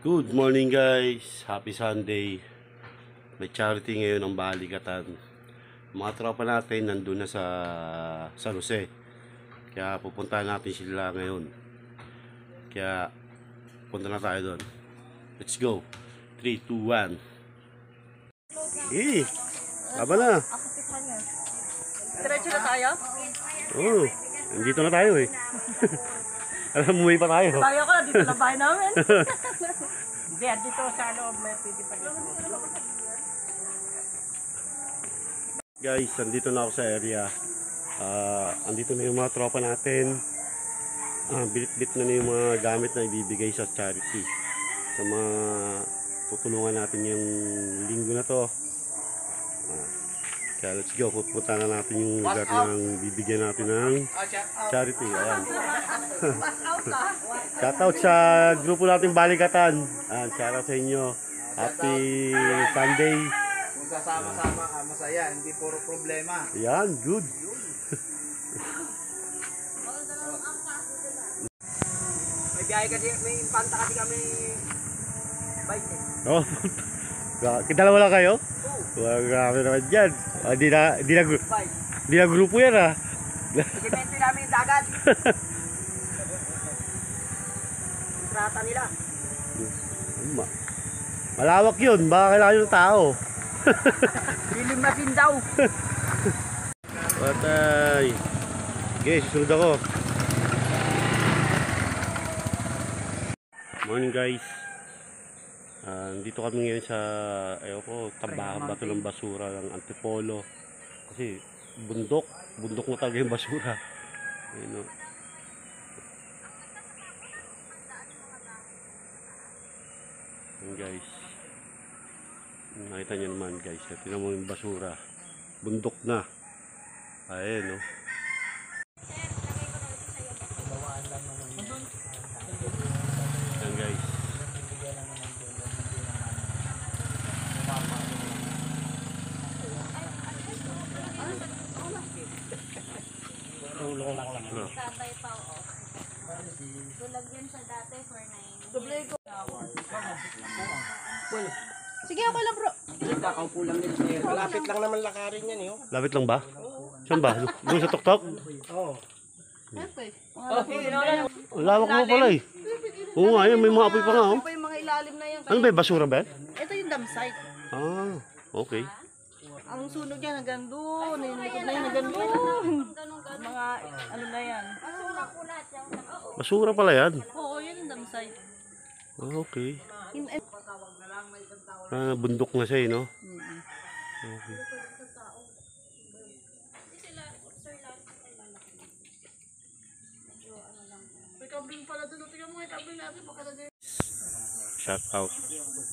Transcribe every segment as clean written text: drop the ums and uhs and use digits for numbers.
Good morning guys, happy Sunday. May charity ngayon ng Balikatan. Mga tropa natin nandun na sa San Jose. Kaya pupunta natin sila ngayon. Kaya punta na tayo doon. Let's go. 3, 2, 1. Laban na. Diretso na tayo? Oo, nandito na tayo eh. Alam mo, pa tayo. Tayo ko, dito na bahay namin. Hindi, dito sa loob, may pwede pa dito. Guys, nandito na ako sa area. Andito na yung mga tropa natin. Bilit-bit na yung mga gamit na ibibigay sa charity. Sa mga tutulungan natin yung linggo na to. Kaya let's go, pupunta na natin yung lugar ng bibigyan natin ng charity. Ayan. Shoutout sa grupo natin Balikatan. Shoutout sa inyo. Happy Sunday. Kung sasama-sama ka, masaya, hindi puro problema. Ayan, good. May biyahe kasi, may impanta kasi kami bike eh. Oh, dalawa lang kayo? Grabe naman dyan. Di na grupo yan ah. Isimento namin yung dagat. Trata nila. Malawak yun, baka kailangan yung tao. Dilim na sin daw. Patay. Okay, susunod ako. Morning guys. Dito kami ngayon sa tambakan bato ng basura ng Antipolo. Kasi bundok mo talaga yung basura. Ayun, no? Ayun guys. Nakita nyo naman guys. Tingnan mo yung basura. Bundok na. Ayun, no? Ayan guys. Tulong lang naman. Sabay pa o. Tulag yan sa dati for 9. Sige, ako lang bro. Kakaupo lang nila. Malapit lang naman lakarin yan eh. Lapit lang ba? Saan ba? Doon sa tuktok? Oo. Ang lawak mo pala eh. Oo nga, may mga apoy pa nga oh. Ito yung mga ilalim na yan. Ano ba yung basura ba? Ito yung dam site. Okay. Ang sunog yan hanggang doon. Yung likod na yan hanggang doon. Mga ano na yan. Basura pala yan. Oo, yun yung dam site. Okay. Bundok na siya eh, no? Okay. Shout out.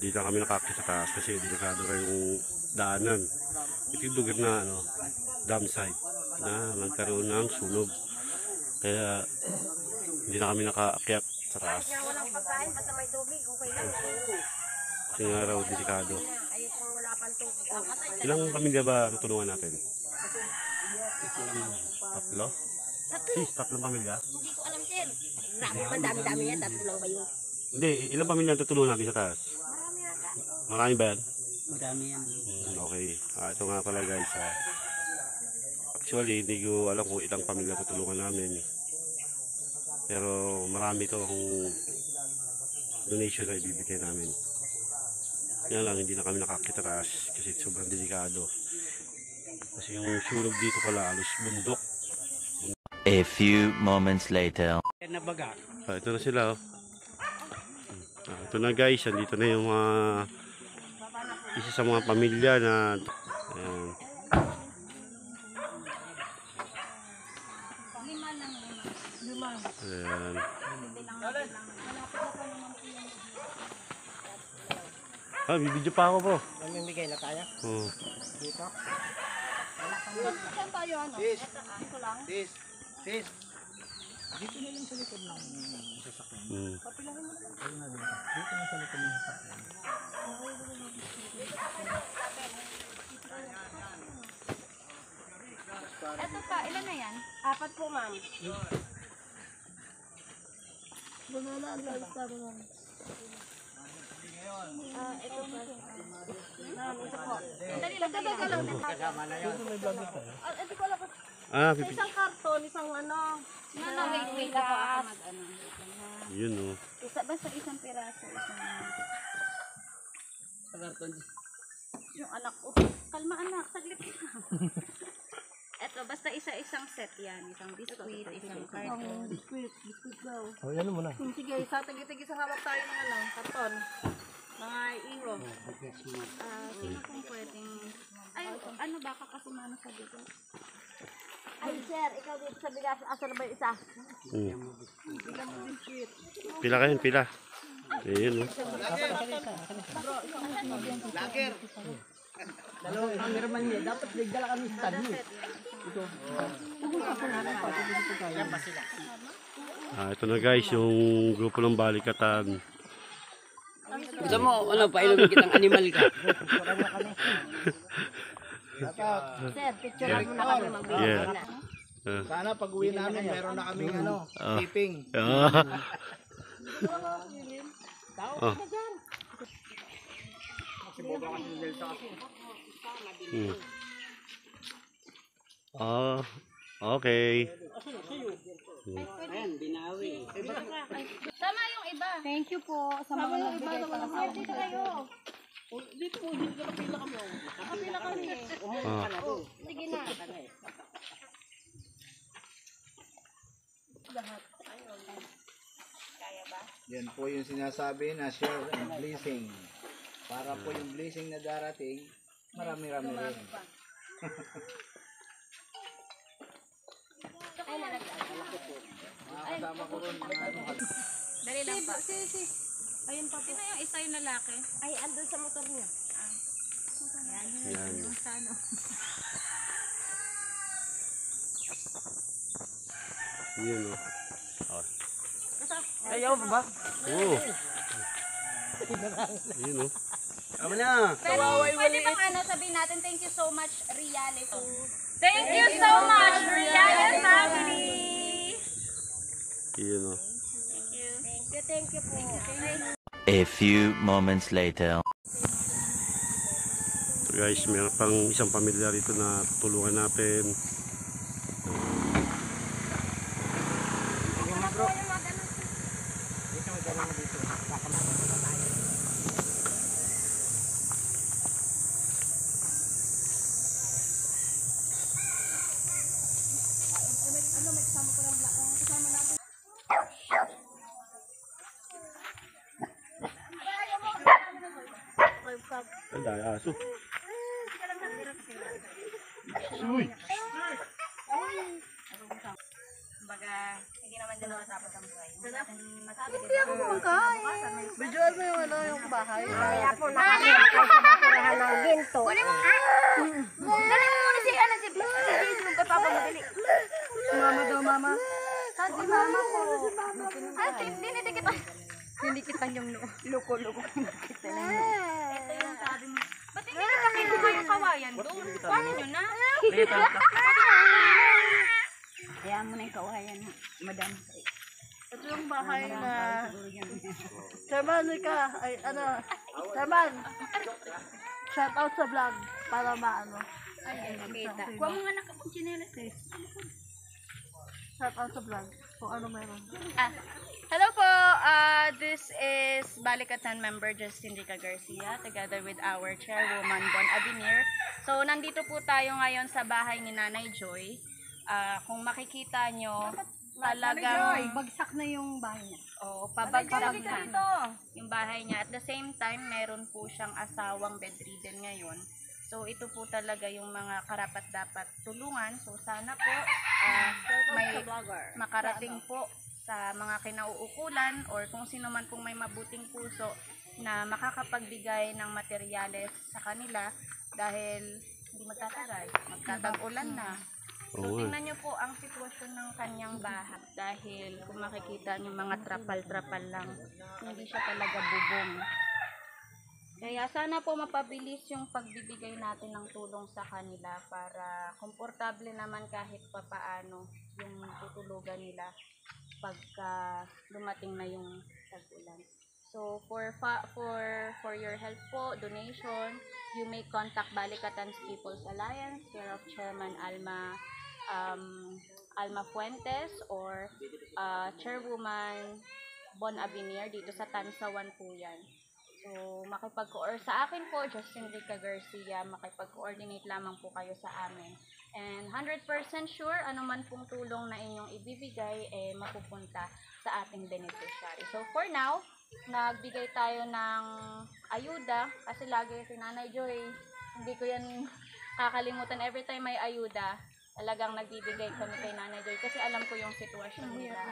Di na kami nakakita sa taas kasi delikado rin yung daanan. Ito yung lugar na dam site na nagkaroon ng sunog. Kaya hindi na kami nakaakyat sa taas. Walang pagkain, basta may tubig, okay lang. Kasi nga raw delikado. Ayun kung wala pang tubig. Ilang pamilya ba tutulungan natin? Tatlo? Tatlong pamilya? Hindi ko alam, sir. Dami-dami yan, tatlo lang kayo. Hindi, ilang pamilya ang tutulungan natin sa taas? Marami yata. Marami ba yan? Madami yan. Okay. Ito nga pala guys. Actually, hindi ko alam kung ilang pamilya tutulungan namin. Pero marami itong donation na ibibigay namin. Yan lang, hindi na kami nakakita taas kasi sobrang delikado. Kasi yung sunog dito pala, alos bundok. A few moments later. Ito na sila. Ito na guys, andito na yung isa sa mga pamilya na ayan. Ayan. Bibidyo pa ako po. Mamimigay na tayo? Oo. Dito? Saan tayo ano? Sis! Dito lang. Sis! Sis! Dito na lang sa likod ng sasakyan. Ayun na dito. Dito na sa likod ng sasakyan. Ito pa, ilan na yan? 4 po, ma'am. Wala na, ang lalas na naman. Ito pa. Ito po. Dali lang, dali lang. Ito ko lang. Sa isang karton, isang ano. Wait ako mag Yun oh. basta isang piraso. Yung anak ko. Kalma anak, saglit lang. Eto, basta isa-isang set yan. Isang biskuit, isang carton. Biskuit daw. Oh, yan mo na. Sige, sa tagi-tagi sa hawak tayo ng ano, karton. Mga iho. Sino kung pwedeng... Ay, ano baka kasi mano sa dito? Ay, sir, ikaw dito sa bigas. Asa na ba yung isa? Pila kayo, pila. Ayun oh. Dalawang cameraman niya. Dapat nagdala kami sa stand niya. Ito na guys, yung grupo ng balikatan. Gusto mo, ano, painumin kitang animal ka. Sir, picture mo na kami magbibigay Yeah. na. Sana pag uwi namin, meron na kaming ano, tipping. Ah. Oh. Oh, okay. Ayan, binawi. Tama yung iba. Thank you po sa mga nagbigay pa ng sa Dito kayo. Ah. Sige na. Yan po yung sinasabi na share and blessing. Para po yung blessing na darating, marami-rami rin. Mga kasama ko rin mga ano. Dali lang pa. Ayun pa po. Sino yung isa yung lalaki? Ay, andun sa motor niya. Yan. Yung sa ano. Yun oh. Oh. Ayaw pa ba? Oh. Yun oh. Tama na. Pero pwede bang ano sabihin natin, thank you so much, Riales. Thank you so much, Riales family! Yun oh. Thank you po. A few moments later. So guys, meron pang isang pamilya rito na tutulungan natin. Ang dahil aso. Kumbaga, hindi naman dyan matapos ang buhay. Masabi Hindi ako kumakain. Visual mo yung ano, yung bahay. Kaya po na ng ginto. Dali mo muna si ano si Jason kay Papa madali. Mama daw, mama. Si mama ko. Ay, dinidikit. Dinikitan yung luko-luko. Ito yung sabi mo. Ba't hindi ka kinuha yung kawayan doon? Paano nyo na? Hayaan mo na yung kawayan, madam. Ito yung bahay na... Chairman, ka. Ay, ano. Chairman. Shout out sa vlog. Para maano. Ay, nakita. Kuha mo nga nakapong chinelas eh. Shout out sa vlog. Kung ano meron. Hello po, this is Balikatan member Justin Rica Garcia together with our chairwoman Bon Abinir. So, nandito po tayo ngayon sa bahay ni Nanay Joy. Kung makikita nyo, talagang... bagsak na yung bahay niya. Oh, pabagsak na yung bahay niya. At the same time, meron po siyang asawang bedridden ngayon. So, ito po talaga yung mga karapat-dapat tulungan. So, sana po may makarating po sa mga kinauukulan or kung sino man pong may mabuting puso na makakapagbigay ng materyales sa kanila dahil hindi magtatagal, magtatag-ulan na. So, Oo nga. tingnan nyo po ang sitwasyon ng kanyang bahay dahil kung makikita nyo mga trapal-trapal lang, hindi siya talaga bubong. Kaya sana po mapabilis yung pagbibigay natin ng tulong sa kanila para komportable naman kahit papaano yung tutulugan nila pagka dumating na yung tag-ulan. So So for your help po, donation, you may contact Balikatan's People's Alliance, care of Chairman Alma Fuentes, or Chairwoman Bon Abinier dito sa Tansawan po yan. So or sa akin po, Justin Rica Garcia, makipag-coordinate lamang po kayo sa amin. And 100% sure, anuman pong tulong na inyong ibibigay, mapupunta sa ating beneficiary. So for now, nagbigay tayo ng ayuda kasi lagi si Nanay Joy, hindi ko yan kakalimutan, every time may ayuda talagang nagbibigay kami kay Nanay Joy kasi alam ko yung sitwasyon nila.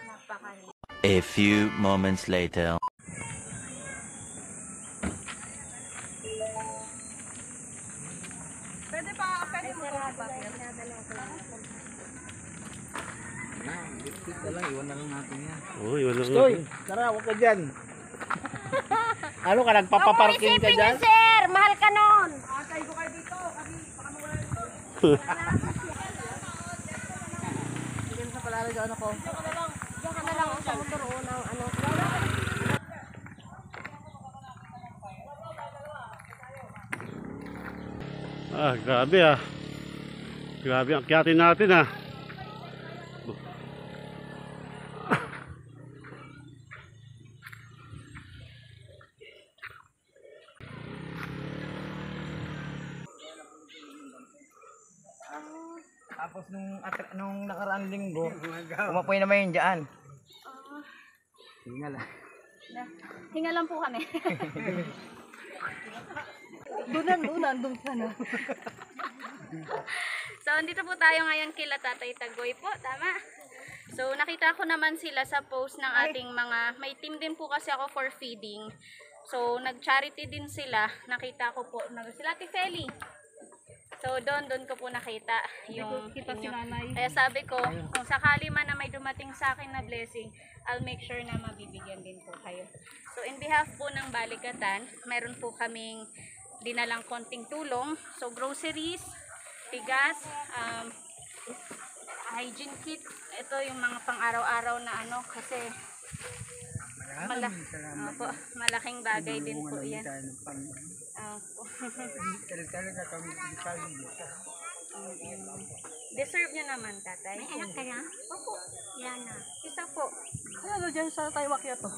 Napakahirap. A few moments later. Pwede pa ba? Dito lang, iwan na lang natin yan. Oh, iwan lang Stoy, natin. tara, huwag ka dyan. Ano ka, nagpapaparking ka dyan? Sir, mahal ka nun. Diyan sa palalagaan ako. Diyan ka na lang sa motor o ng ano. Grabe ah. Grabe ang akyatin natin ah. Tapos nung nakaraang linggo, umapoy naman yun dyan. Hinga lang. Hinga lang po kami. Doon ka na. So, andito po tayo ngayon kila Tatay Tagoy po, tama? So, nakita ko naman sila sa post ng ating may team din po kasi ako for feeding. So, nag-charity din sila. Nakita ko po, sila Ate Feli. So, doon ko po nakita yung inyo. Kaya sabi ko, kung sakali man na may dumating sa akin na blessing, I'll make sure na mabibigyan din po kayo. So, in behalf po ng Balikatan, meron po kaming dinalang konting tulong. So, groceries, bigas, hygiene kit. Ito yung mga pang-araw-araw na kasi malaking bagay din po yan. Talaga kami Deserve nyo naman, Tatay. May anak ka na? Opo. Yan na. Isa po. Ano dyan sa Taiwakya to?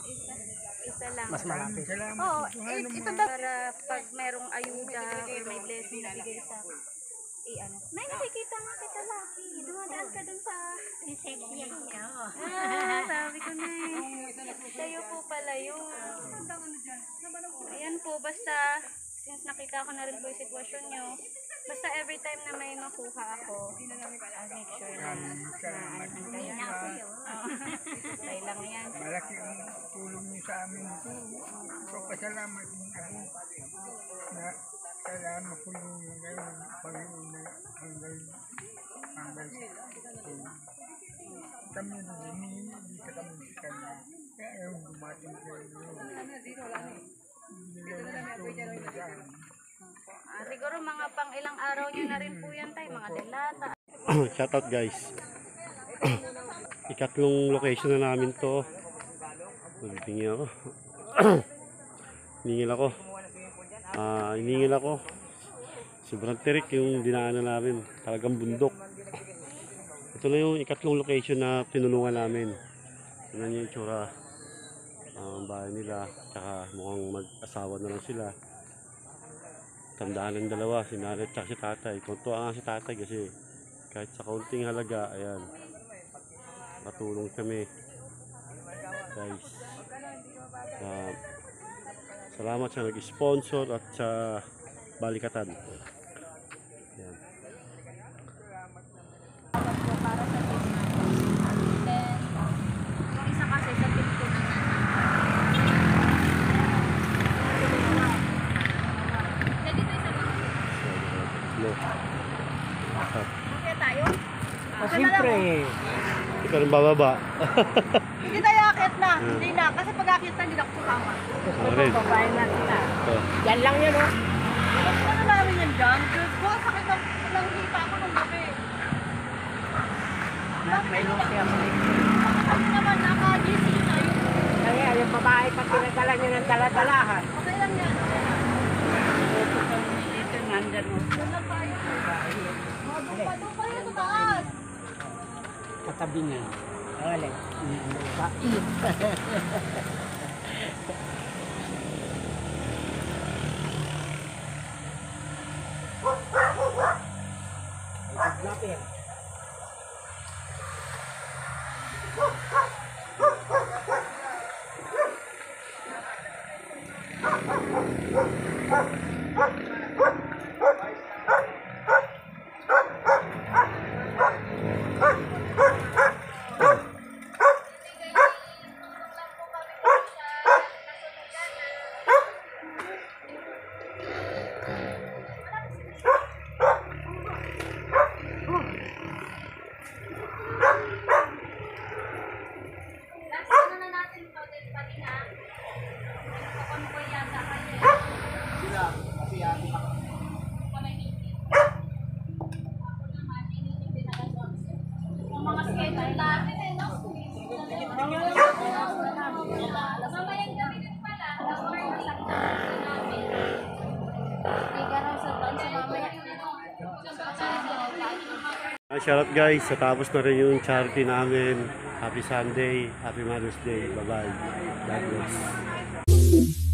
Isa lang. mas malapit. Oo, ito daw. Para pag merong ayuda or may blessing na bigay sa Nay, nakikita nga kita laki. Dumadaan ka dun sa sabi ko na kayo po pala yun. Ayan po, basta since nakita ko na rin po yung sitwasyon nyo, basta every time na may makuha ako, I'll make sure na kayo. Tayo lang yan. Malaki ang tulong niyo sa amin ito. Papasalamat din ako na kailangan makulong ngayon Panginoon na hanggang kami hindi ka kami sa kanya. Kaya yung dumating sa inyo. Binigyan ang tulong niyo sa amin. Siguro mga pang ilang araw nyo na rin po yan tayo, mga delata. Shoutout guys. Ikatlong location na namin to. Hiningil ako. Hiningil ako. Sobrang tirik yung dinaanan namin. Talagang bundok. Ito na yung ikatlong location na tinulungan namin. Tignan niyo yung itsura. Ang bahay nila. Tsaka mukhang mag-asawa na lang sila. Tandaan ng dalawa, si nanay at si tatay. Kuntuwa nga si tatay kasi kahit sa kaunting halaga, ayan, patulong kami guys. Salamat sa nag-sponsor at sa Balikatan. Ayan. Para sa business. Then, yung isa kasi sa tip ko na Okay tayo? Siyempre. Ikaw rin bababa. Hindi tayo akit na. Hindi na. Kasi pag akit na, hindi na ako sumama. Okay. Babayan natin na. Yan lang yan, oh. Ano namin yan dyan? Diyos ko, sakit ng hita ko nung gabi. May look siya. Ano naman, naka-GC tayo. Kaya yung babae pag tabi niya. Wala. Mga schedule natin eh, no? Mamayang gabi din pala. Hindi ka raw sa taon sa mamaya. Shoutout guys, sa tapos na rin yung charity namin. Happy Sunday, Happy Mother's Day. Bye-bye. God bless.